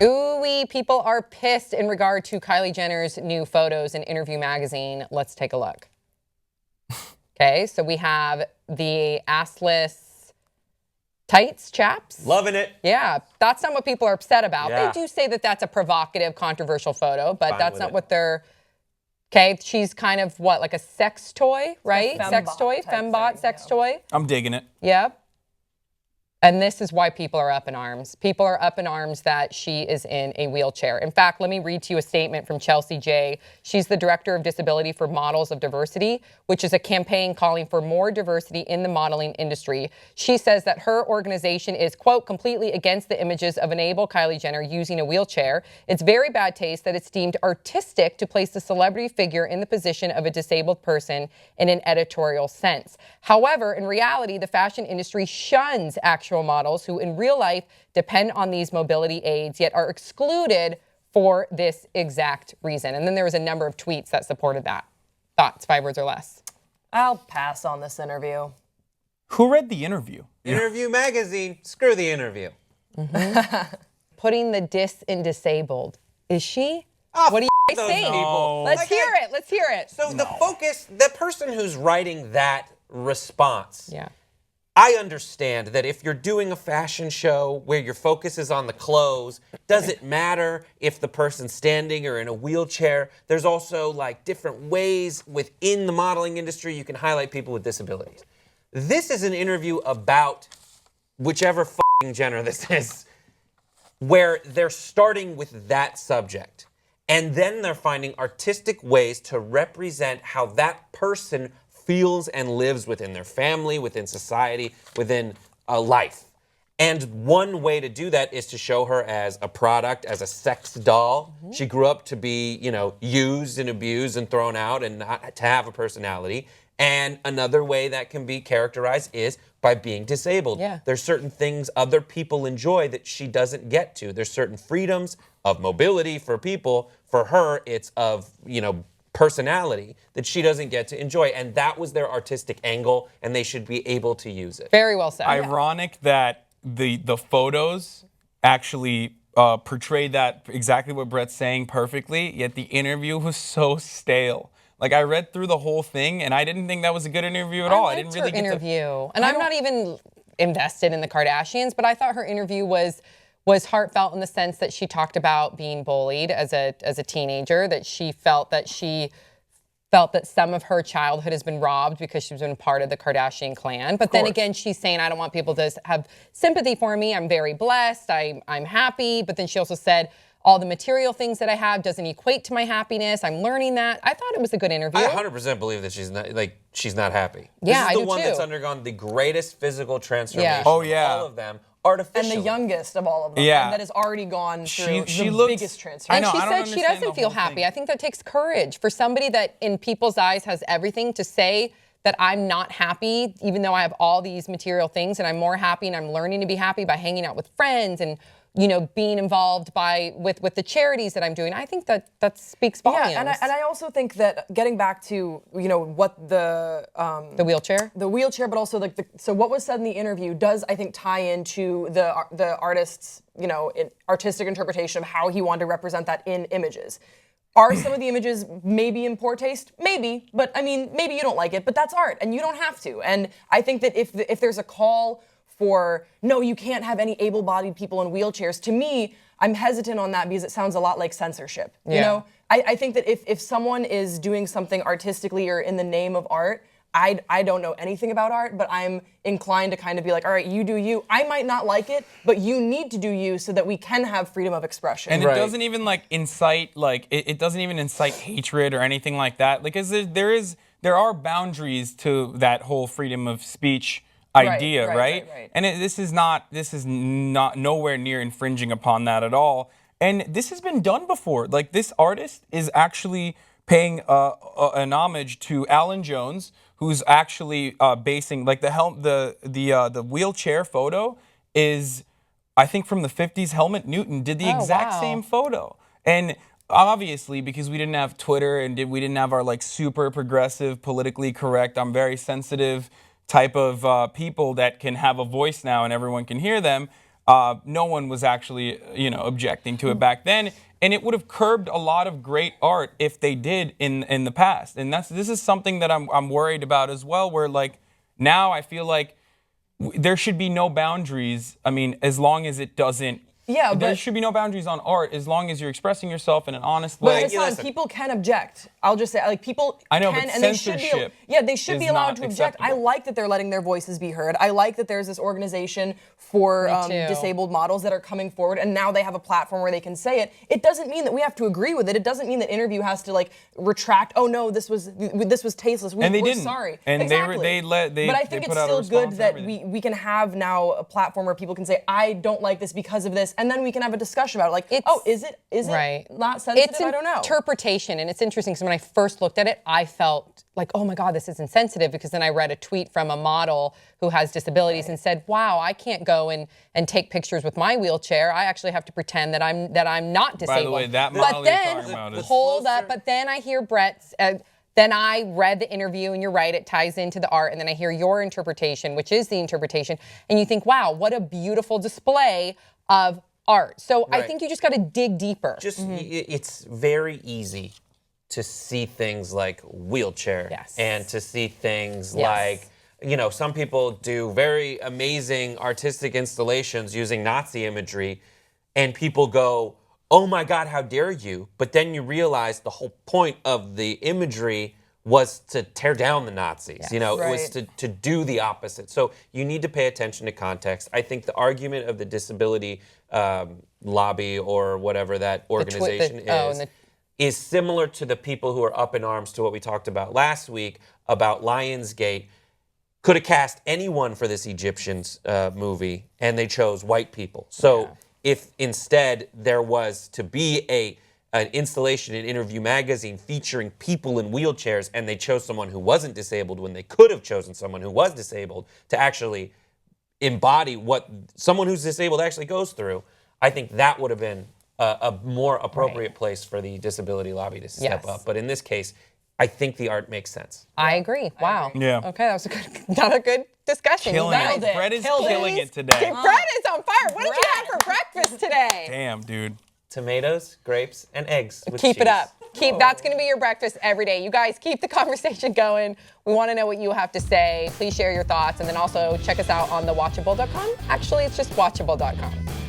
Ooh-wee, people are pissed in regard to Kylie Jenner's new photos in Interview magazine. Let's take a look. Okay, so we have the assless tights chaps. Loving it. Yeah, that's not what people are upset about. Yeah. They do say that that's a provocative, controversial photo, but Fine that's with not it. what they're... Okay, she's kind of what, like a sex toy, right? Sex toy, fembot sex toy. I'm digging it. Yep. And this is why people are up in arms. People are up in arms that she is in a wheelchair. In fact, let me read to you a statement from Chelsea J. She's the director of disability for Models of Diversity, which is a campaign calling for more diversity in the modeling industry. She says that her organization is, quote, completely against the images of enable Kylie Jenner using a wheelchair. It's very bad taste that it's deemed artistic to place the celebrity figure in the position of a disabled person in an editorial sense. However, in reality, the fashion industry shuns actual models who in real life depend on these mobility aids, yet are excluded for this exact reason. And then there was a number of tweets that supported that. Thoughts, 5 words or less? I'll pass on this interview. Who read the interview? Interview magazine. Screw the interview. Putting the dis in disabled. Is she? Oh, What do you those think? people. Let's Like, hear it. Let's hear it. So the focus, the person who's writing that response, Yeah. I understand that if you're doing a fashion show where your focus is on the clothes, does it matter if the person's standing or in a wheelchair? There's also like different ways within the modeling industry you can highlight people with disabilities. This is an interview about whichever f***ing Jenner this is, where they're starting with that subject. And then they're finding artistic ways to represent how that person feels and lives within their family, within society, within a life. And one way to do that is to show her as a product, as a sex doll. She grew up to be, used and abused and thrown out and not to have a personality. And another way that can be characterized is by being disabled. Yeah. There's certain things other people enjoy that she doesn't get to. There's certain freedoms of mobility for people. For her, it's of, personality that she doesn't get to enjoy. And that was their artistic angle, and they should be able to use it. Very well said. Ironic that the photos actually portrayed that exactly what Brett's saying perfectly, yet the interview was so stale. Like, I read through the whole thing, and I didn't think that was a good interview at all. I didn't really her interview. And I'm not even invested in the Kardashians, but I thought her interview was heartfelt in the sense that she talked about being bullied as a teenager, that she felt that some of her childhood has been robbed because she's been part of the Kardashian clan. But then again, she's saying, I don't want people to have sympathy for me. I'm very blessed. I'm happy. But then she also said, all the material things that I have doesn't equate to my happiness. I'm learning that. I thought it was a good interview. I 100% believe that she's not happy. Yeah, this is I the do one too. that's undergone the greatest physical transformation Yeah. Oh, yeah. of all of them. Artificially. And the youngest of all of them. Yeah. And that has already gone through She the looks- biggest And transformation. I know, she I don't said she understand doesn't the feel whole happy. thing. I think that takes courage for somebody that in people's eyes has everything to say that I'm not happy, even though I have all these material things, and I'm more happy and I'm learning to be happy by hanging out with friends and being involved with the charities that I'm doing. I think that speaks volumes. Yeah, and I also think that getting back to what the wheelchair. the wheelchair, but also like so what was said in the interview does I think tie into the artist's artistic interpretation of how he wanted to represent that in images. Are some of the images maybe in poor taste? Maybe, but I mean maybe you don't like it, but that's art and you don't have to. And I think that if there's a call for, no, you can't have any able-bodied people in wheelchairs. To me, I'm hesitant on that because it sounds a lot like censorship. Yeah. I think that if someone is doing something artistically or in the name of art, I don't know anything about art, but I'm inclined to kind of be like, all right, you do you. I might not like it, but you need to do you so that we can have freedom of expression. And it doesn't even incite it doesn't even incite hatred or anything like that. Like, there are boundaries to that whole freedom of speech idea, right? And this is not nowhere near infringing upon that at all. And this has been done before. Like, this artist is actually paying an homage to Alan Jones, who's actually basing the wheelchair photo is, I think, from the 50s. Helmut Newton did the exact same photo. And obviously, because we didn't have Twitter and we didn't have our super progressive, politically correct, I'm very sensitive type of people that can have a voice now and everyone can hear them, no one was actually, objecting to it back then. And it would have curbed a lot of great art if they did in the past. And this is something that I'm worried about as well, where like now I feel like there should be no boundaries. I mean, as long as it doesn't. Yeah, there but should be no boundaries on art as long as you're expressing yourself in an honest way. But Hassan, people can object. I'll just say, like, people I know, can, but and they should be. censorship Yeah, they should be is allowed not to object. I acceptable. like that they're letting their voices be heard. I like that there's this organization for Me too. disabled models that are coming forward, and now they have a platform where they can say it. It doesn't mean that we have to agree with it. It doesn't mean that Interview has to like retract. Oh no, this was tasteless. And they we're didn't. sorry. And exactly. But I think put it's out a still good response that and everything. we can have now a platform where people can say, I don't like this because of this, and then we can have a discussion about it. Like, is it right. not sensitive? It's I don't know. interpretation, and it's interesting because when I first looked at it, I felt like, oh my God, this is insensitive, because then I read a tweet from a model who has disabilities and said, wow, I can't go and take pictures with my wheelchair. I actually have to pretend that I'm not disabled. By the way, that model but you're then, talking about is hold up, but then I hear Brett's, then I read the interview, and you're right, it ties into the art, and then I hear your interpretation, which is the interpretation, and you think, wow, what a beautiful display of art. So I think you just got to dig deeper. It's very easy to see things like wheelchair, and to see things like, some people do very amazing artistic installations using Nazi imagery, and people go, oh my God, how dare you? But then you realize the whole point of the imagery was to tear down the Nazis. It was to do the opposite. So you need to pay attention to context. I think the argument of the disability lobby or whatever that organization is similar to the people who are up in arms to what we talked about last week about Lionsgate. Could have cast anyone for this Egyptians movie, and they chose white people. So if instead there was to be an installation in Interview magazine featuring people in wheelchairs, and they chose someone who wasn't disabled when they could have chosen someone who was disabled to actually embody what someone who's disabled actually goes through, I think that would have been a more appropriate place for the disability lobby to step up. But in this case, I think the art makes sense. I agree. Wow. Yeah. Okay, that was another good discussion. Killing You guys- it. Brett is killing it today. Okay, Brett is on fire. What did you have for breakfast today? Damn, dude. Tomatoes, grapes, and eggs with Keep it cheese. up. That's going to be your breakfast every day. You guys keep the conversation going. We want to know what you have to say. Please share your thoughts, and then also check us out on thewatchable.com. Actually, it's just watchable.com.